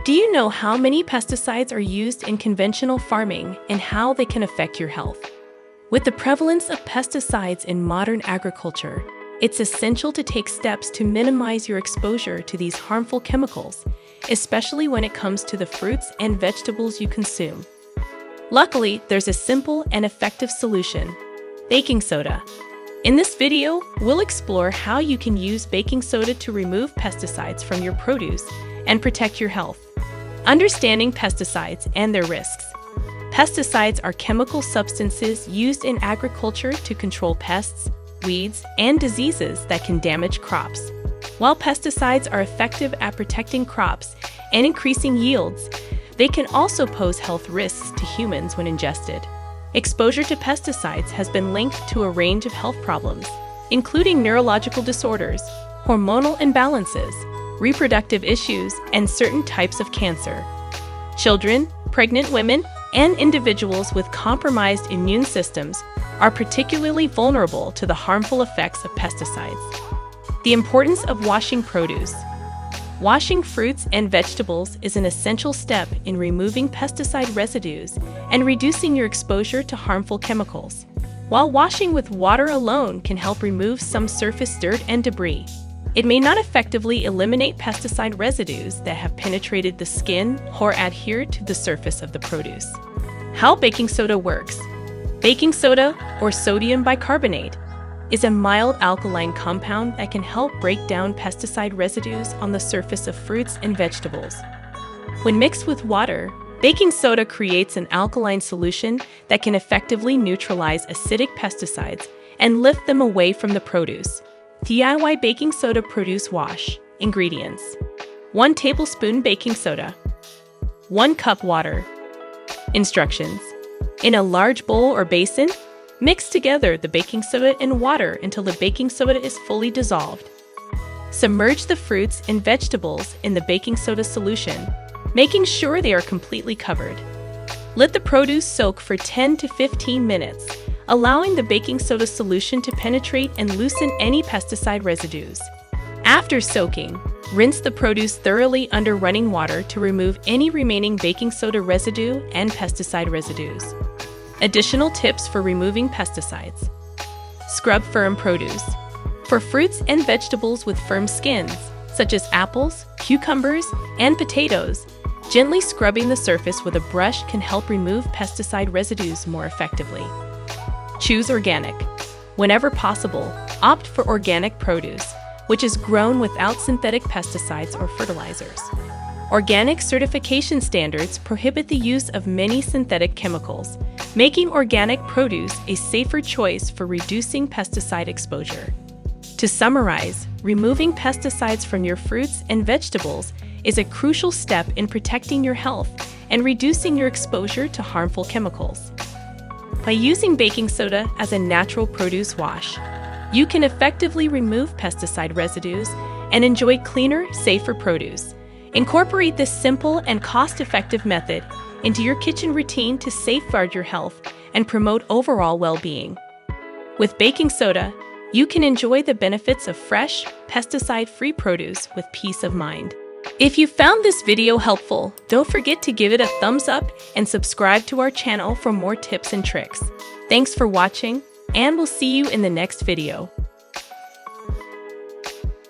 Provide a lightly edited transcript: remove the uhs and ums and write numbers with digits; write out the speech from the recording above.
Do you know how many pesticides are used in conventional farming and how they can affect your health? With the prevalence of pesticides in modern agriculture, it's essential to take steps to minimize your exposure to these harmful chemicals, especially when it comes to the fruits and vegetables you consume. Luckily, there's a simple and effective solution: baking soda. In this video, we'll explore how you can use baking soda to remove pesticides from your produce and protect your health. Understanding pesticides and their risks. Pesticides are chemical substances used in agriculture to control pests, weeds, and diseases that can damage crops. While pesticides are effective at protecting crops and increasing yields, they can also pose health risks to humans when ingested. Exposure to pesticides has been linked to a range of health problems, including neurological disorders, hormonal imbalances, reproductive issues, and certain types of cancer. Children, pregnant women, and individuals with compromised immune systems are particularly vulnerable to the harmful effects of pesticides. The importance of washing produce. Washing fruits and vegetables is an essential step in removing pesticide residues and reducing your exposure to harmful chemicals. While washing with water alone can help remove some surface dirt and debris, it may not effectively eliminate pesticide residues that have penetrated the skin or adhered to the surface of the produce. How baking soda works. Baking soda, or sodium bicarbonate, is a mild alkaline compound that can help break down pesticide residues on the surface of fruits and vegetables. When mixed with water, baking soda creates an alkaline solution that can effectively neutralize acidic pesticides and lift them away from the produce. DIY baking soda produce wash. Ingredients: 1 tablespoon baking soda, 1 cup water. Instructions: in a large bowl or basin, mix together the baking soda and water until the baking soda is fully dissolved. Submerge the fruits and vegetables in the baking soda solution, making sure they are completely covered. Let the produce soak for 10 to 15 minutes, allowing the baking soda solution to penetrate and loosen any pesticide residues. After soaking, rinse the produce thoroughly under running water to remove any remaining baking soda residue and pesticide residues. Additional tips for removing pesticides. Scrub firm produce. For fruits and vegetables with firm skins, such as apples, cucumbers, and potatoes, gently scrubbing the surface with a brush can help remove pesticide residues more effectively. Choose organic. Whenever possible, opt for organic produce, which is grown without synthetic pesticides or fertilizers. Organic certification standards prohibit the use of many synthetic chemicals, making organic produce a safer choice for reducing pesticide exposure. To summarize, removing pesticides from your fruits and vegetables is a crucial step in protecting your health and reducing your exposure to harmful chemicals. By using baking soda as a natural produce wash, you can effectively remove pesticide residues and enjoy cleaner, safer produce. Incorporate this simple and cost-effective method into your kitchen routine to safeguard your health and promote overall well-being. With baking soda, you can enjoy the benefits of fresh, pesticide-free produce with peace of mind. If you found this video helpful, don't forget to give it a thumbs up and subscribe to our channel for more tips and tricks. Thanks for watching, and we'll see you in the next video.